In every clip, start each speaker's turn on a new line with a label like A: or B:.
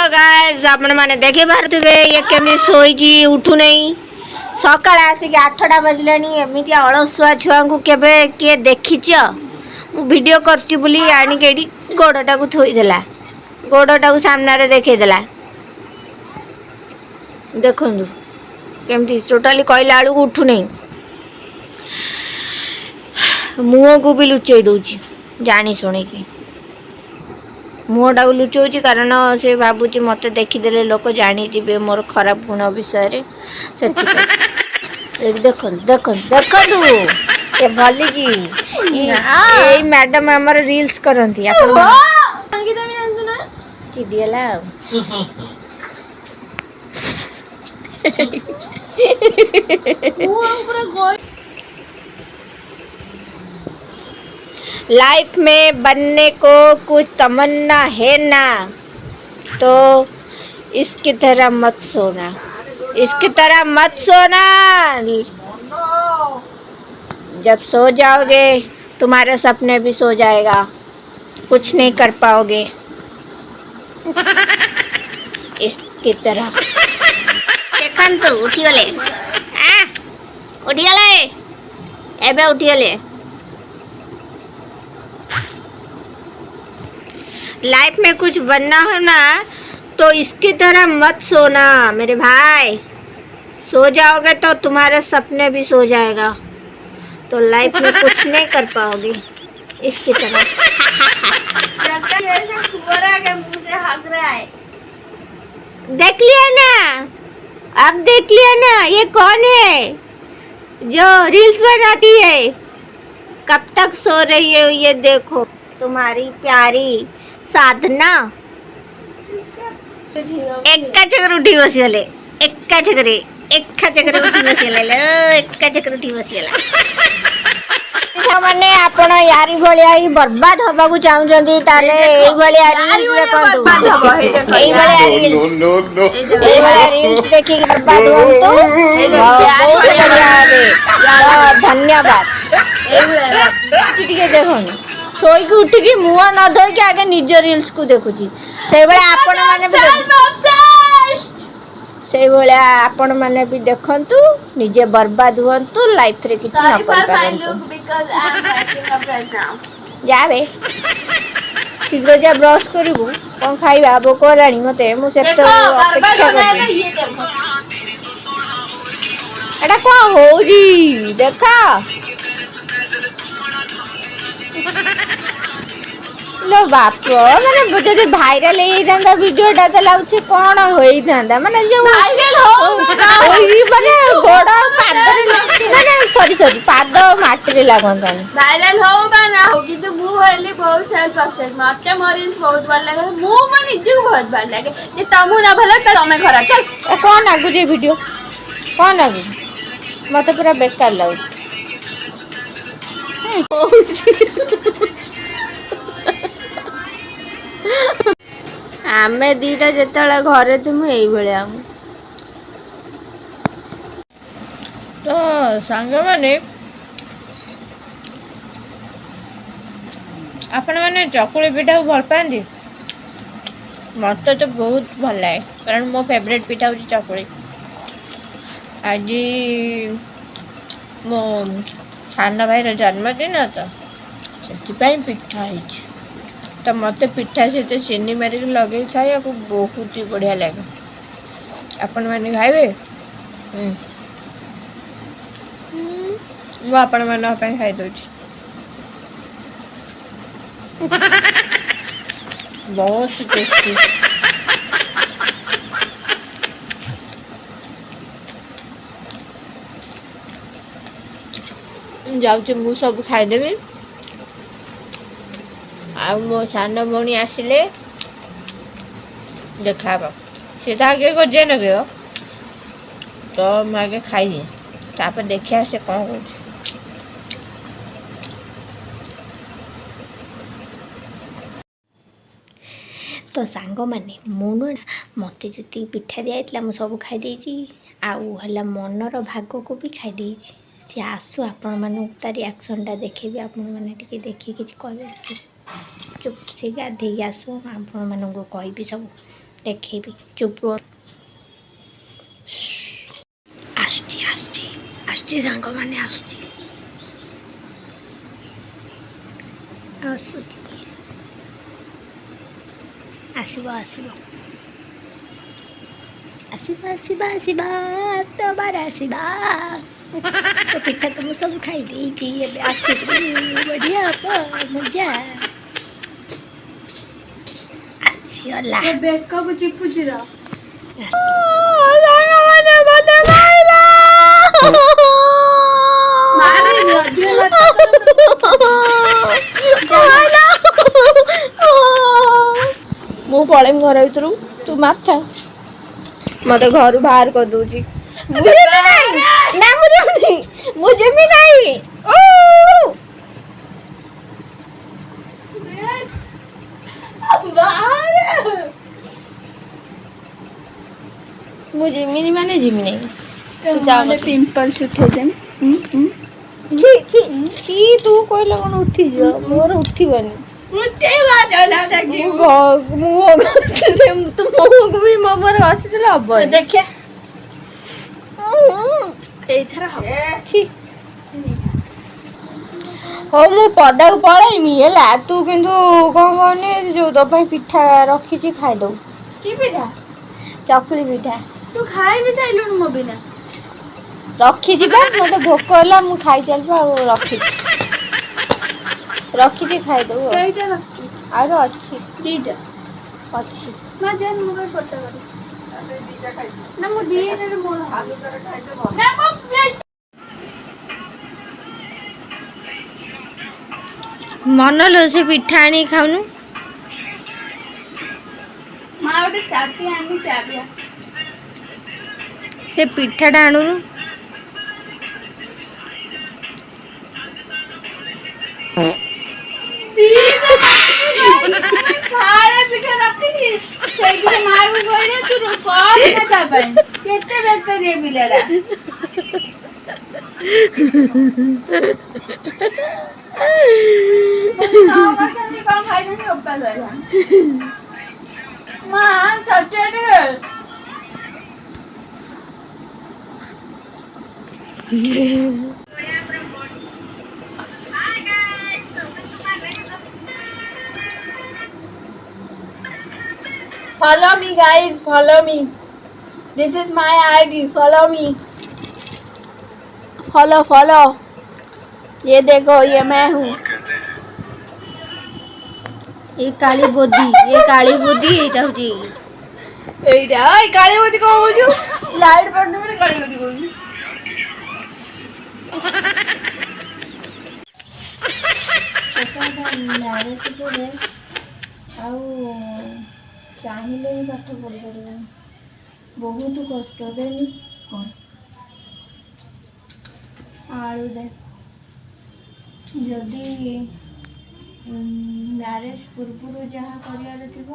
A: Hello guys आपण माने देखि पारुथिबे ये केमि सोईची उठु नहीं सकाळ आसिक 8टा बजलानी एमिति अलसुआ छुआ को केबे के देखिछ मु वीडियो करची बुली आनी केडी गोडटा को थोई देला गोडटा को सामने रे देखै देला देखंदु केमति टोटली कहला आलू को उठु नहीं मुंह को भी लुचई दउची जानी सुनी की मुहटा को लुचौची कारण से भावुची मत देखीदे लोक जानी मोर खराब गुण विषय देख देख देख भली की मैडम आमर रील्स करती चिड़ियाला लाइफ में बनने को कुछ तमन्ना है ना तो इसकी तरह मत सोना इसकी तरह मत सोना जब सो जाओगे तुम्हारे सपने भी सो जाएगा कुछ नहीं कर पाओगे इसकी तरह देखन तो उठिगले उठिगले एबे उठिगले लाइफ में कुछ बनना हो ना तो इसकी तरह मत सोना मेरे भाई सो जाओगे तो तुम्हारे सपने भी सो जाएगा तो लाइफ में कुछ नहीं कर पाओगे इसकी तरह मुंह से हग रहा है देख लिया ना अब देख लिया ना ये कौन है जो रील्स बनाती है कब तक सो रही है ये देखो तुम्हारी प्यारी साधना एका चक्कर उठी बसीगले एका चक्करे उठी बसीगले एका चक्कर उठी बसीगला माने आपण यारी भलिया ही बर्बाद होबा को चाहउछंती ताले एई भलिया रील्स देखंतु एई भलिया रील्स देखि बर्बाद होंतु धन्यवाद एई भलिया टिके देखोनी सोई की उठी की मुआ न धोई के आगे निज रील्स को देखुची से बळे आपण माने भी से बळे आपण माने भी देखंतु निजे बर्बाद हुंतु लाइफ रे किछ न कर पारंतु जाबे शीघ्र जा ब्रश करिवु कोन खाइबा भोक लानी मते मु से तो अपेक्षा करती एटा को होजी देखा लो बाप माने जदि भाइराल होइथांदा वीडियोटा त लाउछि कोन होइथांदा माने जो भाइराल हो माने गोड़ पाद माने सॉरी पाद माटी रे लागंतानी भाइराल हो बा ना हो किंतु मु होइली बहुत सेल्फ अपसेट मते मरीन्स बहुत भल लागे मु मन निजे बहुत भल लागे जे तमु ना भला त तमे खरा चल कोन आगु जे वीडियो कोन आगु मते पूरा बेकार लागु आमे दीटा जेतला घरे तुम एई भलिया तो संग माने आपण माने चकुली पिठा को भल पांदी मत तो बहुत भल लागे कारण मो फेवरेट पिठा होची चकुली आज मो साना भाई रो जन्मदिन तो से पिठा है तो मत पिठा सहित चीनी मारिक लगे खाया को बहुत ही बढ़िया लगे आपण मैंने खाइबे वो आपण मन खाई दो बहुत टेस्टी जाऊँ मु सब खाईदेवी आ मो सान भौणी आसिले देखा सीधा आगे गजे लगे तो मैं आगे खाई तापर देखिया से कौन कर तो सांग मैंने मुझे मत जी पिठा दिखाई मुझे सब खाई आला मनर भाग को भी खाई सी आसू आपण मानू तार रिएक्शनटा देखेबी आपण मैंने टिके देखी किछ कह चुप से गाधे आसू आपण मानू कहबी सब ଦେଖେଇବି ଚୁପ୍ ରୁହ। ଆସୁଛି ଆସୁଛି ଆସୁଛି ସାଙ୍ଗମାନେ ଆସୁଛି ଆସୁଛି ଆସିବ ଆସିବ ଆସିବା ଆସିବା ଆସିବା ତବାର ଆସିବା ତ ପିଠା ତ ମୁଁ ସବୁ ଖାଇ ଦେଇଛି ଏବେ ଆସିବି ବଢ଼ିଆ ହବ ମଜା ଆସିଗଲା
B: ବେକକୁ ଚିପୁଛି ର
A: ମୁଁ ପଳେଇବି ଘର ଭିତରୁ ତୁ ମାଥା ମତେ ଘରୁ ବାହାର କରିଦଉଛି ମୁଁ ଯିବି ନାହିଁ ମୁଁ ଯିମିନି ମାନେ ଯିମି ନାହିଁ
B: ପିମ୍ପଲ୍ସ ଉଠେଇଛନ୍ତି
A: ଛି ତୁ କହିଲେ କଣ ଉଠିଯିବ ମୋର ଉଠିବନି ତୁ ମୁହଁକୁ ବି ମୋ ମୋର ବସିଥିଲେ ହବ
B: ଦେଖିଆ ଏଇଥର
A: ହଉ ମୁଁ ପଦାକୁ ପଳେଇମି ହେଲା ତୁ କିନ୍ତୁ କଣ କହନି ଯୋଉ ତୋ ପାଇଁ ପିଠା ରଖିଛି ଖାଇଦବୁ
B: କି ପିଠା
A: ଚକୁଳି ପିଠା
B: ତୁ ଖାଇବି ସାଇଲୁଣୁ ମୋ ବିନା
A: ରଖିଛି ବା ମତେ ଭୋକ ହେଲା ମୁଁ ଖାଇଚାଲିଛି ଆଉ ରଖିଛି ଖାଇଦବୁ
B: କେଇଟା ରଖିଛୁ
A: ଆଉ ଅଛି
B: ଦିଟା
A: ଅଛି
B: ମା ଜାନ ମୋ ପାଇଁ ପଟା କରି ନା ମୁଁ ଦିଟା ମୋର ନା
A: ମନଲୋ ସେ ପିଠା ଆଣିକି ଖାଉନୁ
B: ମା ଗୋଟେ ଚାବି ଆଣି ଚାବିଆ
A: ସେ ପିଠାଟା ଆଣୁନୁ
B: ପିଠା ରଖିଛି ସେଇଥିରେ ମାକୁ କହିଲେ ତୁ କଣ ତା ପାଇଁ କେତେ ବେକାରିଆ ପିଲାଟା କଣ ଖାଇଥାନ୍ତି ଅପାସ ମା ଛଟିଆ Follow me guys, follow me. This is my ID. Follow me. Follow. ये देखो ये मैं हूँ.
A: ये काली बोदी ଏଇଟା ହଉଛି
B: ଏଇଟା ଏଇ କାଳି ବୋଦି କହୁଛୁ ଲାଇଟ୍ ପଡୁନି ବୋଲି କାଳି ବୋଦି କହୁଛୁ
A: ଆଉ ଚାହିଁଲେ ହିଁ ପାଠ ପଢ଼ିପାରିବନି ବହୁତ କଷ୍ଟ ଦେନି କ'ଣ ଆଳୁ ଦେ ଯଦି ମ୍ୟାରେଜ ପୂର୍ବରୁ ଯାହା କରିବାର ଥିବ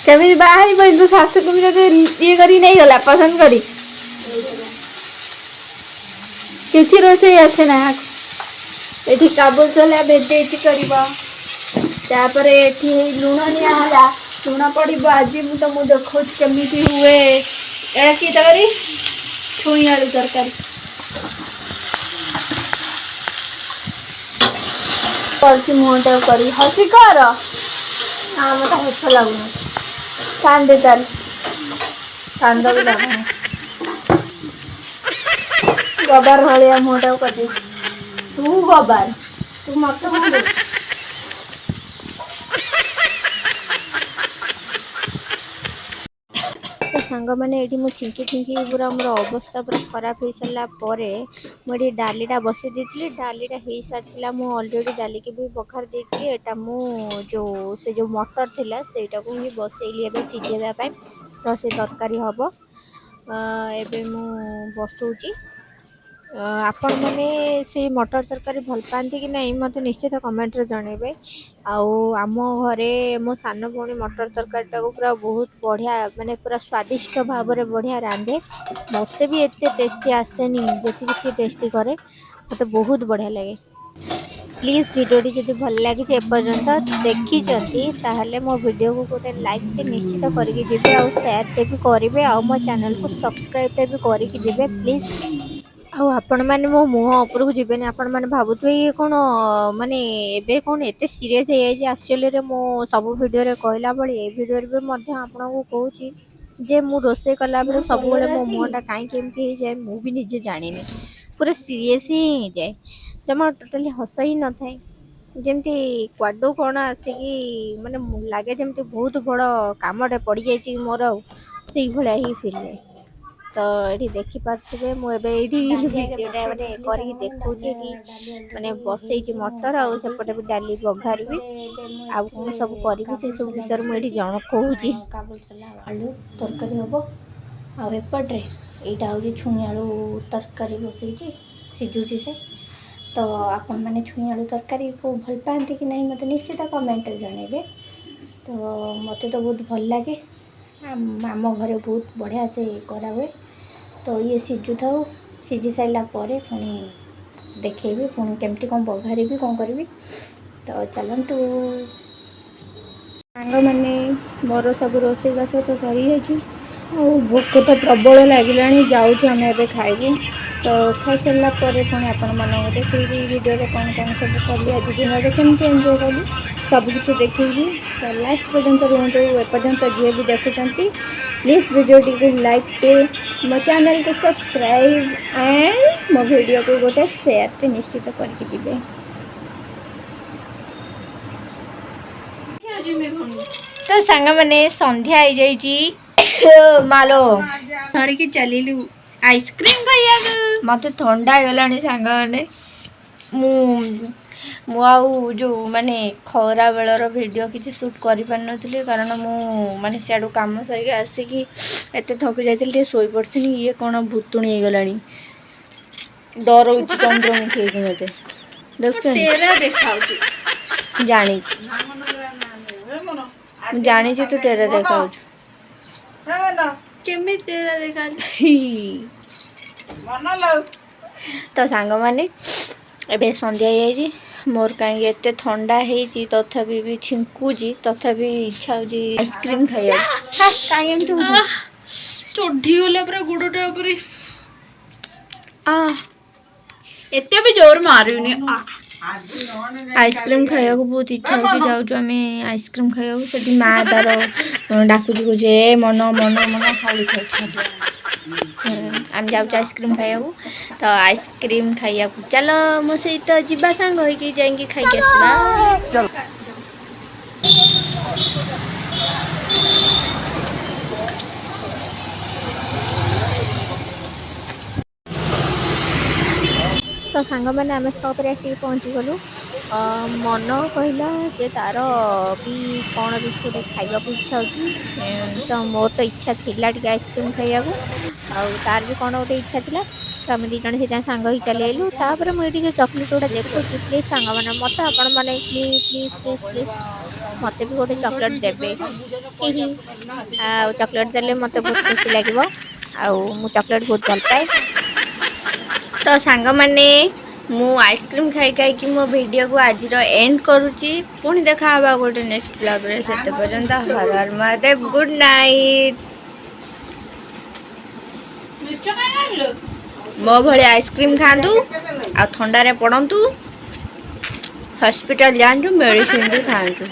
A: କେମିତି ବାହା ହେଇପାରିବୁ ତୁ ଶାଶୁକୁ ବି ଯଦି ଇଏ କରି ନେଇଗଲା ପସନ୍ଦ କରି କିଛି ରୋଷେଇ ଆସେ ନା ଏଠି କାବୁଲ ଚଲା ଭେଦେଇଛି କରିବ ତାପରେ ଏଠି ଲୁଣ ନିଆ ହେଲା ଲୁଣ ପଡ଼ିବ ଆଜି ମୁଁ ତମକୁ ଦେଖାଉଛି କେମିତି ହୁଏ ଏଇଟା କି ତରକାରୀ ଛୁଇଁ ଆଳୁ ତରକାରୀ କରିଛି ମୁହଁଟାକୁ କରି ହସି କର ମତେ ହସ ଲାଗୁନି କାନ୍ଦେ ଚାଲ କାନ୍ଦ ବି ଲାଗୁନି ଗବାର ଭଳିଆ ମୁହଁଟାକୁ କରିଦେଇଛି ତୁ ଗବାର ତୁ ମତେ କଣ ଦଉଛୁ ସାଙ୍ଗମାନେ ଏଠି ମୁଁ ଛିଙ୍କି ପୁରା ମୋର ଅବସ୍ଥା ପୁରା ଖରାପ ହେଇସାରିଲା ପରେ ମୁଁ ଏଠି ଡାଲିଟା ବସାଇ ଦେଇଥିଲି ଡାଲିଟା ହେଇସାରିଥିଲା ମୁଁ ଅଲରେଡ଼ି ଡାଲିକି ବି ବଘାରି ଦେଇଥିଲି ଏଇଟା ମୁଁ ସେ ଯେଉଁ ମଟର ଥିଲା ସେଇଟାକୁ ହିଁ ବସେଇଲି ଏବେ ସିଝେଇବା ପାଇଁ ତ ସେ ତରକାରୀ ହେବ ଏବେ ମୁଁ ବସଉଛି ଆପଣମାନେ ସେ ମଟର ତରକାରୀ ଭଲ ପାଆନ୍ତି କି ନାହିଁ ମୋତେ ନିଶ୍ଚିତ କମେଣ୍ଟରେ ଜଣାଇବେ ଆଉ ଆମ ଘରେ ମୋ ସାନ ଭଉଣୀ ମଟର ତରକାରୀଟାକୁ ପୁରା ବହୁତ ବଢ଼ିଆ ମାନେ ପୁରା ସ୍ୱାଦିଷ୍ଟ ଭାବରେ ବଢ଼ିଆ ରାନ୍ଧେ ମୋତେ ବି ଏତେ ଟେଷ୍ଟି ଆସେନି ଯେତିକି ସିଏ ଟେଷ୍ଟି କରେ ମୋତେ ବହୁତ ବଢ଼ିଆ ଲାଗେ प्लीज भिडियोटी जदि भल लगी एपर्यंत देखी ताहले मो वीडियो को गोटे लाइक निश्चित करके जिबे आ शेयर भी करेंगे आ मो चैनल को सब्सक्राइब भी करके जिबे प्लीज। ଆଉ ଆପଣମାନେ ମୋ ମୁହଁ ଉପରକୁ ଯିବେନି ଆପଣମାନେ ଭାବୁଥିବେ ଇଏ କ'ଣ ମାନେ ଏବେ କ'ଣ ଏତେ ସିରିୟସ୍ ହେଇଯାଇଛି ଆକ୍ଚୁଆଲିରେ ମୁଁ ସବୁ ଭିଡ଼ିଓରେ କହିଲା ଭଳି ଏ ଭିଡ଼ିଓରେ ବି ମଧ୍ୟ ଆପଣଙ୍କୁ କହୁଛି ଯେ ମୁଁ ରୋଷେଇ କଲାବେଳେ ସବୁବେଳେ ମୋ ମୁହଁଟା କାହିଁକି ଏମିତି ହେଇଯାଏ ମୁଁ ବି ନିଜେ ଜାଣିନି ପୁରା ସିରିୟସ୍ ହିଁ ହେଇଯାଏ ଜମା ଟୋଟାଲି ହସ ହିଁ ନଥାଏ ଯେମିତି କୁଆଡ଼ୁ କ'ଣ ଆସିକି ମାନେ ଲାଗେ ଯେମିତି ବହୁତ ବଡ଼ କାମଟେ ପଡ଼ିଯାଇଛି ମୋର ସେଇଭଳିଆ ହିଁ ଫିଲ୍ ହୁଏ। ତ ଏଠି ଦେଖିପାରୁଥିବେ ମୁଁ ଏବେ ଏଇଠି ଭିଡ଼ିଓଟା ମାନେ କରିକି ଦେଖାଉଛି କି ମାନେ ବସେଇଛି ମଟର ଆଉ ସେପଟେ ବି ଡାଲି ବଘାରିବି ଆଉ କ'ଣ ସବୁ କରିବି ସେସବୁ ବିଷୟରେ ମୁଁ ଏଠି ଜଣ କହୁଛି। କାବୁଲ ଆଳୁ ତରକାରୀ ହେବ ଆଉ ଏପଟରେ ଏଇଟା ହେଉଛି ଛୁଇଁ ଆଳୁ ତରକାରୀ ବସେଇଛି ସିଝୁଛି ସେ। ତ ଆପଣମାନେ ଛୁଇଁ ଆଳୁ ତରକାରୀକୁ ଭଲ ପାଆନ୍ତି କି ନାହିଁ ମୋତେ ନିଶ୍ଚିତ କମେଣ୍ଟରେ ଜଣାଇବେ। ତ ମୋତେ ତ ବହୁତ ଭଲ ଲାଗେ ଆମ ଘରେ ବହୁତ ବଢ଼ିଆ ସେ କରାହୁଏ। ତ ଇଏ ସିଝୁଥାଉ ସିଝି ସାରିଲା ପରେ ପୁଣି ଦେଖେଇବି ପୁଣି କେମିତି କ'ଣ ବଘାରିବି କ'ଣ କରିବି। ତ ଚାଲନ୍ତୁ ସାଙ୍ଗମାନେ ମୋର ସବୁ ରୋଷେଇବାସ ତ ସରିଯାଇଛି ଆଉ ଭୋକ ତ ପ୍ରବଳ ଲାଗିଲାଣି ଯାଉଛୁ ଆମେ ଏବେ ଖାଇବୁ। ତ ଖାଇସାରିଲା ପରେ ପୁଣି ଆପଣମାନଙ୍କୁ ଦେଖେଇବି ଭିଡ଼ିଓରେ କ'ଣ କ'ଣ ସବୁ କଲି ଆଜି ଦିନରେ କେମିତି ଏନ୍ଜୟ କଲି ସବୁକିଛି ଦେଖେଇବି। ତ ଲାଷ୍ଟ ପର୍ଯ୍ୟନ୍ତ ରୁହନ୍ତୁ ଏପର୍ଯ୍ୟନ୍ତ ଯିଏ ବି ଦେଖୁଛନ୍ତି ପ୍ଲିଜ୍ वीडियोटी लाइक पे मो चैनल को सब्सक्राइब एंड मो वीडियो को गोटे शेयर टे निश्चित करके दिबे। तो सांग मैंने संध्या आई जाइए मालो धरिकी चलिलु आइसक्रीम खाइया मत ठंडा गला सांग मैंने जो माने खरा बेलर वीडियो किसी शूट कर पार नी कारण मु माने सियाड़ू काम सरिक आसिकी एत थकी जाती शोई पड़ी ये कौन भूतुणी हो गला डर चंद्रमुखी मत देख जानी जानी तू तेरा देखा तो सांग माने एबे संध्या जाइए मोर कहीं एत ठंडा होती तथापि भी छिंकुची तथापि इच्छा हो आइसक्रीम खाइया कहीं
B: चढ़ी गला पूरा गुड़टा ऊपर एते भी जोर मारूनी
A: आइसक्रीम खाया बहुत इच्छा होती जाऊँ आम आइसक्रीम खाया से माँ तार डाकुची कहे मन मन मन खाई आम जाऊँ आइसक्रीम खाया तो आइसक्रीम खाया चल मो सहित जीवा सांग होइकी जाइकी खाइकी आसवा। तो सांग मैंने आम स्टॉप आसिक पहुँची गलु मन कहला जे तार भी कौन भी छोटे खाइबा इच्छा होची तो मोर तो इच्छा थिला टिके आइसक्रीम खाइया तार भी कौन गोटे इच्छा थिला तो आम दी जन से सांग ही चली आइलु तापर मुझे जो चॉकलेट गुड़ा देखुची प्लीज सांग मैंने मत आपण मैंने प्लीज प्लीज प्लीज प्लीज मत भी गोटे चॉकलेट देवे कि चॉकलेट देले मत बहुत खुशी लगे मु चॉकलेट बहुत भल पाए। तो सांग मैंने मु आइसक्रीम खाई खाई मो वीडियो को आज एंड करुच्ची पुणी देखा गोटे नेक्स्ट ब्लॉग रे से पर्यंत हर हर महादेव गुड नाइट। मो भले आइसक्रीम खातु आ ठंडारे पड़तु हॉस्पिटल जातु मेडिसिन भी खातु।